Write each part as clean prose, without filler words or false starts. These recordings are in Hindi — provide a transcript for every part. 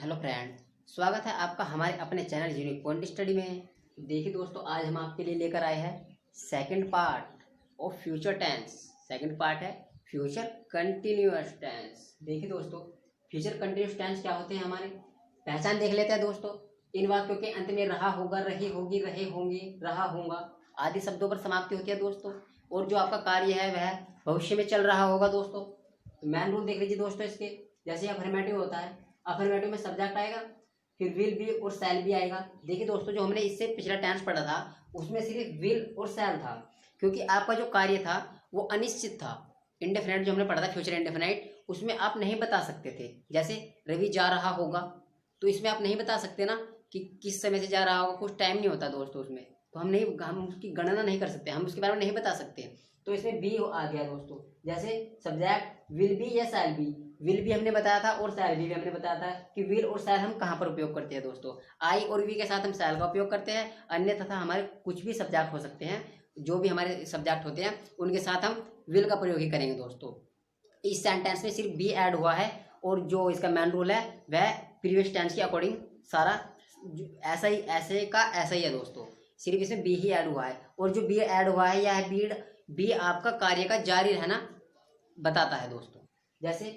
हेलो फ्रेंड, स्वागत है आपका हमारे अपने चैनल यूनिक पॉइंट स्टडी में। देखिए दोस्तों, आज हम आपके लिए लेकर आए हैं second part of future tense. Second part है फ्यूचर कंटिन्यूअस टेंस। देखिए दोस्तों, फ्यूचर कंटिन्यूअस टेंस क्या होते हैं हमारे, पहचान देख लेते हैं दोस्तों। इन वाक्यों के अंत में रहा होगा, रही होगी, रहे होंगे, रहा होगा आदि शब्दों पर समाप्ति होती है दोस्तों। और जो आपका कार्य है वह भविष्य में चल रहा होगा दोस्तों। मेन रूल देख लीजिए दोस्तों इसके। जैसे अफर्मेटिव होता है, अफर्मेटिव में सब्जेक्ट आएगा, फिर विल भी और शैल भी आएगा। देखिए दोस्तों, जो हमने इससे पिछला टेंस पढ़ा था उसमें सिर्फ विल और शैल था, क्योंकि आपका जो कार्य था वो अनिश्चित था। इंडेफिनाइट जो हमने पढ़ा था फ्यूचर इंडेफिनाइट, उसमें आप नहीं बता सकते थे। जैसे रवि जा रहा होगा, तो इसमें आप नहीं बता सकते ना कि किस समय से जा रहा होगा, कुछ टाइम नहीं होता दोस्तों उसमें। तो हम उसकी गणना नहीं कर सकते, हम उसके बारे में नहीं बता सकते। तो इसमें बी आ गया दोस्तों। जैसे सब्जेक्ट विल बी या शैल बी, विल भी हमने बताया था और शैल भी हमने बताया था कि विल और शैल हम कहाँ पर उपयोग करते हैं दोस्तों। आई और वी के साथ हम शैल का उपयोग करते हैं, अन्य तथा हमारे कुछ भी सब्जेक्ट हो सकते हैं, जो भी हमारे सब्जेक्ट होते हैं उनके साथ हम विल का प्रयोग ही करेंगे दोस्तों। इस सेंटेंस में सिर्फ बी ऐड हुआ है, और जो इसका मेन रूल है वह प्रीवियस टेंस के अकॉर्डिंग सारा ऐसा ही, ऐसे का ऐसा ही है दोस्तों। सिर्फ इसमें बी ही ऐड हुआ है, और जो बी ऐड हुआ है यह बी आपका कार्य का जारी रहना बताता है दोस्तों। जैसे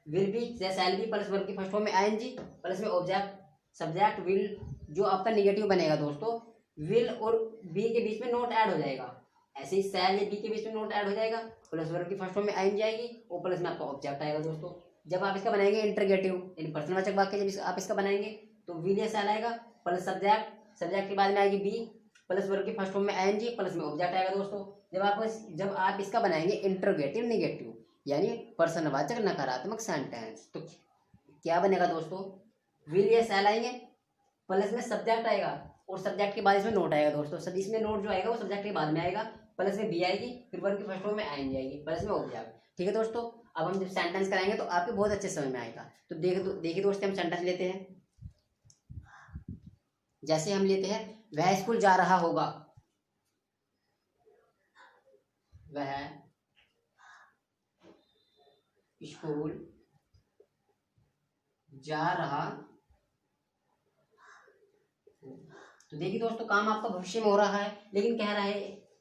विल बी या शैल बी प्लस वर्ब की फर्स्ट फॉर्म में आईएनजी प्लस में ऑब्जेक्ट सब्जेक्ट विल, जो आपका निगेटिव बनेगा दोस्तों। विल और बी के बीच में नोट ऐड हो जाएगा, ऐसे ही शैल या बी के बीच में नोट ऐड हो जाएगा, प्लस वर्ब की फर्स्ट फॉर्म में आईएनजी आएगी और प्लस में आपका ऑब्जेक्ट आएगा दोस्तों। जब आप इसका बनाएंगे इंटरगेटिव यानी प्रश्नवाचक वाक्य, जब आप इसका बनाएंगे तो विल या शैल आएगा प्लस सब्जेक्ट, सब्जेक्ट के बाद में आएगी बी प्लस वर्ब की फर्स्ट फॉर्म में आईएनजी प्लस में ऑब्जेक्ट आएगा दोस्तों। जब आप इसका बनाएंगे इंटरगेटिव नेगेटिव यानी प्रश्नवाचक नकारात्मक सेंटेंस, तो क्या बनेगा दोस्तों, विल या शैल आएंगे प्लस में सब्जेक्ट आएगा और सब्जेक्ट के बाद इसमें नोट आएगा दोस्तों। सब इसमें नोट जो आएगा वो सब्जेक्ट के बाद में आएगा, प्लस में बी आएगी, फिर वर्ब की फर्स्ट फॉर्म में आएंगे आएगी, प्लस में ऑब्जेक्ट। ठीक है दोस्तों, अब हम जब सेंटेंस कराएंगे तो आपके बहुत अच्छे समझ में आएगा। तो देखिए दोस्तों, हम सेंटेंस लेते हैं। जैसे हम लेते हैं, वह स्कूल जा रहा होगा, वह स्कूल जा रहा। तो देखिए दोस्तों, काम आपका भविष्य में हो रहा है, लेकिन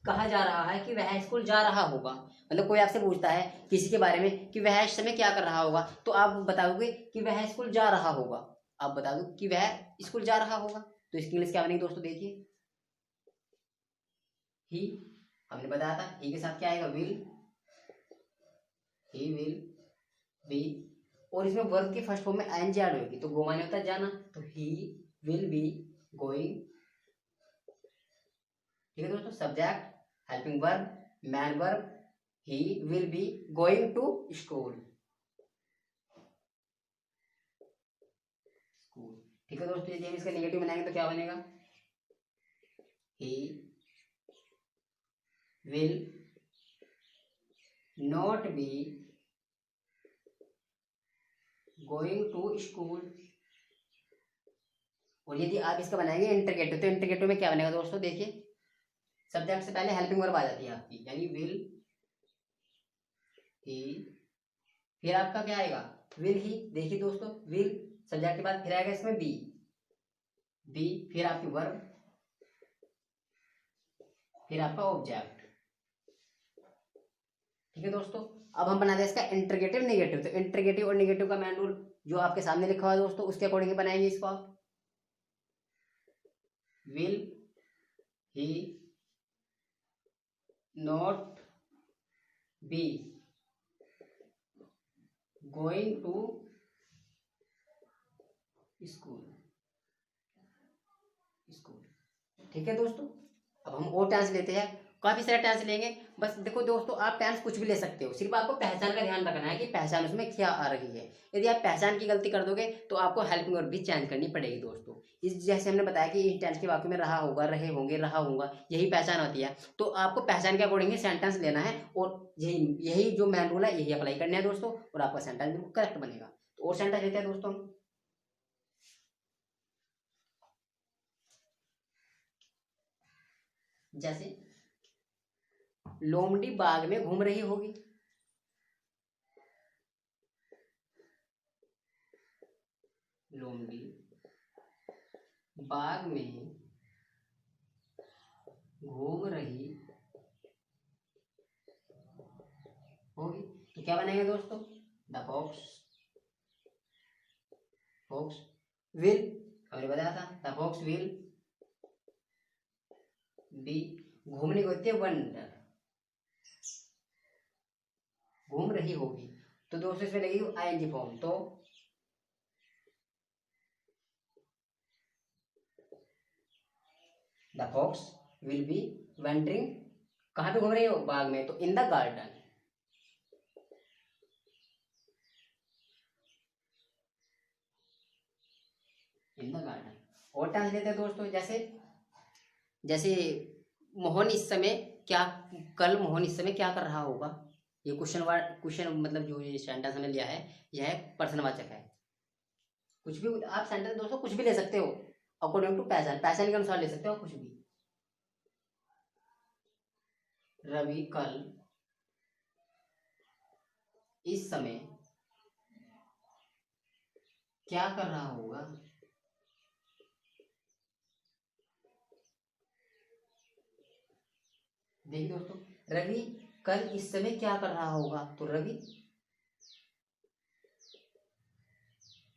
कहा जा रहा है कि वह स्कूल जा रहा होगा। मतलब कोई आपसे पूछता है किसी के बारे में कि वह इस समय क्या कर रहा होगा, तो आप बताओगे कि वह स्कूल जा रहा होगा। आप बता दो कि वह स्कूल जा रहा होगा, तो इसकी इंग्लिश क्या बनेगी दोस्तों, देखिए ही। हमने बताया था ही के साथ क्या आएगा, विल, ही विल बी, और इसमें वर्ब की फर्स्ट फॉर्म में आईएनजी ऐड होगी, तो गो माने होता है जाना, तो ही विल बी गोइंग। ठीक है दोस्तों, subject helping verb main verb, he will be going to school. ठीक है दोस्तों, यदि हम इसका नेगेटिव बनाएंगे तो क्या बनेगा, he will not be going to school. और यदि आप इसका बनाएंगे इंटरगेटिव, तो इंटरगेटिव में क्या बनेगा दोस्तों, देखिए सब्जेक्ट से पहले हेल्पिंग वर्ब आ जाती है आपकी, यानी विल ही, फिर आपका क्या आएगा, विल ही। देखिए दोस्तों, विल सब्जेक्ट के बाद फिर आएगा इसमें बी, फिर आपकी वर्ब, फिर आपका ऑब्जेक्ट। ठीक है दोस्तों, अब हम बनाते हैं इसका इंटरगेटिव नेगेटिव। तो इंटरगेटिव और नेगेटिव का मैन रूल जो आपके सामने लिखा हुआ है दोस्तों, उसके अकॉर्डिंग बनाएंगे इसको आप। Will he not be going to school. ठीक है दोस्तों, अब हम और टेंस लेते हैं। काफी सारे टेंस लेंगे, बस देखो दोस्तों, आप टेंस कुछ भी ले सकते हो, सिर्फ आपको पहचान का ध्यान रखना है कि पहचान उसमें क्या आ रही है। यदि आप पहचान की गलती कर दोगे तो आपको हेल्पिंग वर्ब भी चेंज करनी पड़ेगी दोस्तों। इस जैसे हमने बताया कि इस टेंस के वाक्य में रहा होगा, रहे होंगे, रहा होगा, यही पहचान होती है। तो आपको पहचान के अकॉर्डिंग सेंटेंस लेना है, और यही जो मेन रूल है यही अप्लाई करना है दोस्तों, और आपका सेंटेंस बिल्कुल करेक्ट बनेगा। तो और सेंटेंस लेते हैं दोस्तों। जैसे लोमड़ी बाग में घूम रही होगी, लोमड़ी बाग में घूम रही होगी। तो क्या बनेगा दोस्तों, द फॉक्स विल, हमने बताया था द फॉक्स विल बी, घूमने को होती है वंडर, घूम रही होगी। तो दोस्तों इसमें लगेगी आईएनजी फॉर्म, तो the fox will be wandering, कहाँ पे घूम रही हो, बाग में, तो in the garden. In the garden. और ट्रांसलेट है दोस्तों, जैसे जैसे मोहन इस समय क्या, कल मोहन इस समय क्या कर रहा होगा। ये क्वेश्चन मतलब जो ये सेंटेंस हमने लिया है यह प्रश्नवाचक है। कुछ भी आप सेंटेंस दोस्तों कुछ भी ले सकते हो अकॉर्डिंग टू पैशन के अनुसार ले सकते हो कुछ भी। रवि कल इस समय क्या कर रहा होगा। देखिए दोस्तों, रवि कल इस समय क्या कर रहा होगा, तो रवि,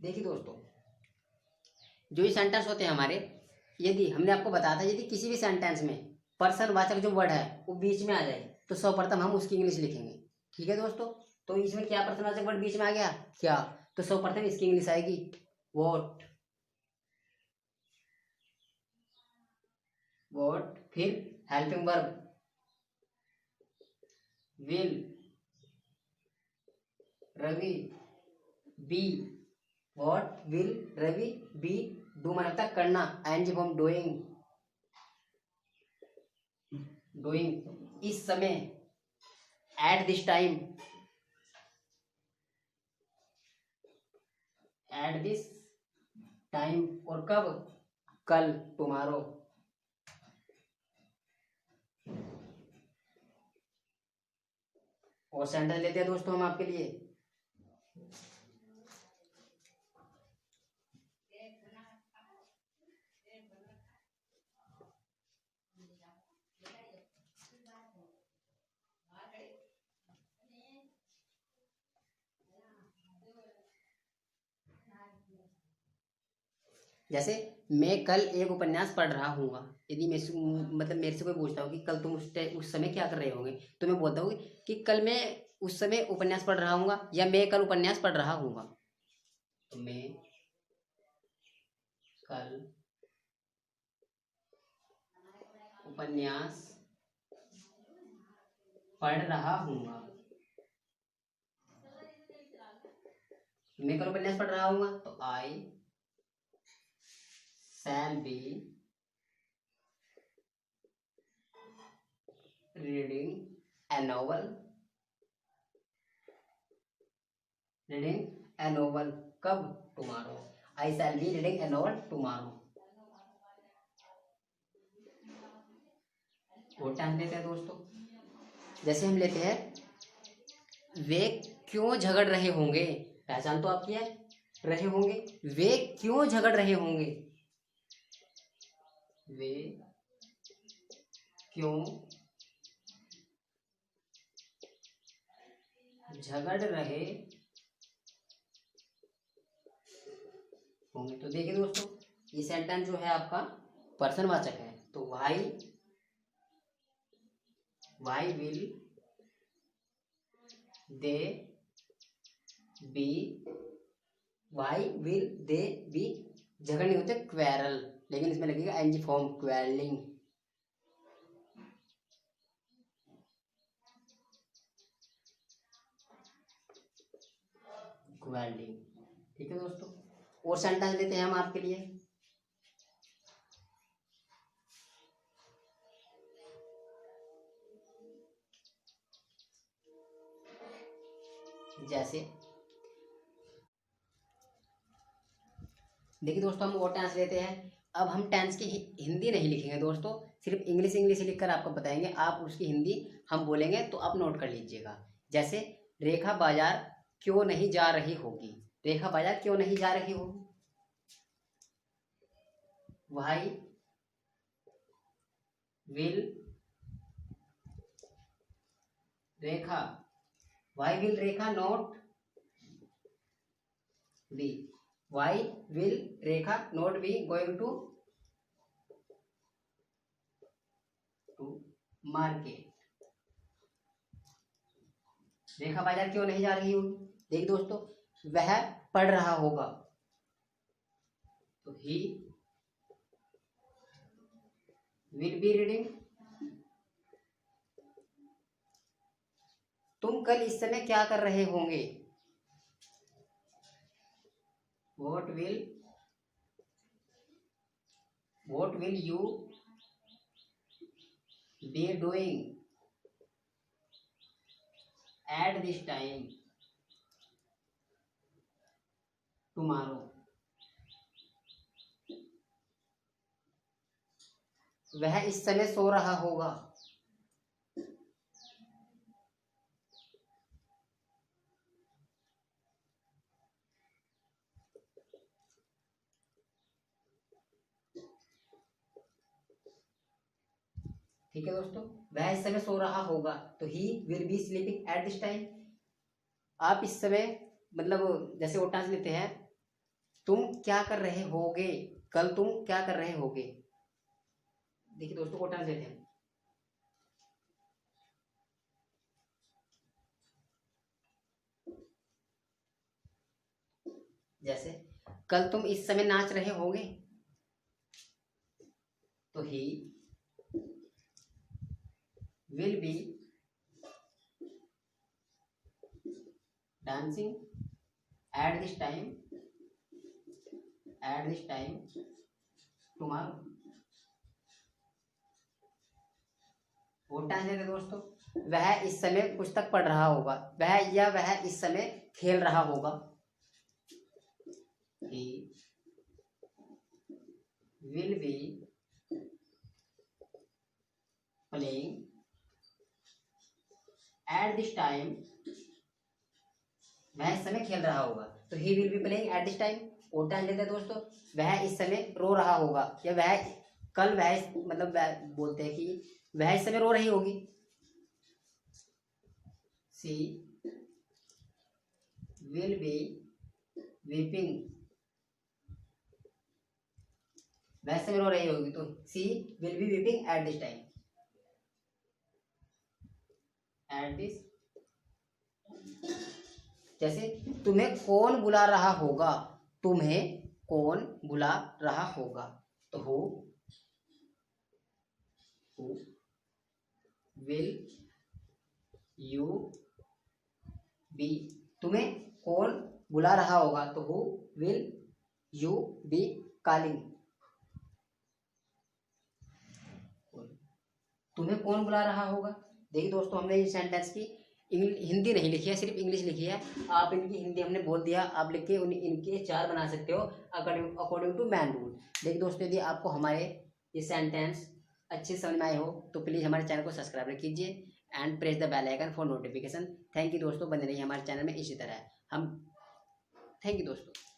देखिए दोस्तों जो ये सेंटेंस होते हैं हमारे, यदि हमने आपको बताया था यदि किसी भी सेंटेंस में पर्सनवाचक जो वर्ड है वो बीच में आ जाए तो सर्वप्रथम हम उसकी इंग्लिश लिखेंगे। ठीक है दोस्तों, तो इसमें क्या पर्सनवाचक वर्ड बीच में आ गया, क्या, तो सर्वप्रथम इसकी इंग्लिश आएगी वॉट, फिर helping verb will, Ravi be, what will Ravi be, do माने होता है करना, एनजी फॉर्म डूइंग, इस समय, एट दिस टाइम, और कब, कल, टुमारो। और सेंटेंस लेते हैं दोस्तों हम आपके लिए, जैसे मैं कल एक उपन्यास पढ़ रहा हूँ, यदि मतलब मेरे से कोई पूछता हो कि कल तुम उस समय क्या कर रहे होंगे, तो मैं बोलता हूँ कि कल मैं उस समय उपन्यास पढ़ रहा हूँ, या मैं कल उपन्यास पढ़ रहा हूँ। तो मैं कल उपन्यास पढ़ रहा हूँ, मैं कल उपन्यास पढ़ रहा हूँ, तो आई shall be reading a novel, कब, tomorrow, I shall be reading a novel tomorrow। और टाइम लेते हैं दोस्तों, जैसे हम लेते हैं वे क्यों झगड़ रहे होंगे, पहचान तो आपकी है, रहे होंगे, वे क्यों झगड़ रहे होंगे, वे क्यों झगड़ रहे होंगे। तो देखिए दोस्तों ये सेंटेंस जो है आपका पर्सनवाचक है, तो why will they be, why will they be, झगड़ नहीं होते क्वेरल, लेकिन इसमें लगेगा एनजी फॉर्म क्वेरलिंग, ठीक है दोस्तों। और सेंटेंस लेते हैं हम आपके लिए, जैसे देखिए दोस्तों हम और टेंस लेते हैं। अब हम टेंस की हिंदी नहीं लिखेंगे दोस्तों, सिर्फ इंग्लिश लिखकर आपको बताएंगे, आप उसकी हिंदी हम बोलेंगे तो आप नोट कर लीजिएगा। जैसे रेखा बाजार क्यों नहीं जा रही होगी, रेखा बाजार क्यों नहीं जा रही होगी, why will Rekha, why will Rekha not be, why will Rekha not be going to market. Rekha बाजार क्यों नहीं जा रही होगी? देखिए दोस्तों, वह पढ़ रहा होगा, तो ही विल बी रीडिंग। तुम कल इस समय क्या कर रहे होंगे? What will you be doing at this time tomorrow? वह इस समय सो रहा होगा। ठीक है दोस्तों, वह इस समय सो रहा होगा, तो ही will B sleeping at this time. आप इस समय मतलब जैसे वो टांस लेते हैं, तुम क्या कर रहे होगे, कल तुम क्या कर रहे होगे। देखिए दोस्तों, वो टांस लेते हैं, जैसे कल तुम इस समय नाच रहे होगे, तो ही will be dancing at this time tomorrow। वो टाइम है दोस्तों, वह इस समय पुस्तक पढ़ रहा होगा, वह इस समय खेल रहा होगा। He will be playing at this time, वह इस समय खेल रहा होगा, तो ही will be playing at this time. वो टाइम लेते हैं दोस्तों, वह इस समय रो रहा होगा, या वह मतलब बोलते हैं कि वह इस समय रो रही होगी। सी विल बी वीपिंग, वह इस समय रो रही होगी, तो she will be weeping at this time, at this. जैसे तुम्हें कौन बुला रहा होगा, तुम्हें कौन बुला रहा होगा, तो हु विल यू बी, तुम्हें कौन बुला रहा होगा, तो who will you be calling, तुम्हें कौन बुला रहा होगा। देखिए दोस्तों, हमने इस सेंटेंस की हिंदी नहीं लिखी है, सिर्फ इंग्लिश लिखी है। आप इनकी हिंदी हमने बोल दिया, आप लिख के इनके 4 बना सकते हो अकॉर्डिंग टू मैन रूल। देखिए दोस्तों, यदि आपको हमारे ये सेंटेंस अच्छे समझ में आए हो, तो प्लीज़ हमारे चैनल को सब्सक्राइब कीजिए and press the bell icon for notification. Thank you दोस्तों, बने रहिए हमारे चैनल में इसी तरह। थैंक यू दोस्तों।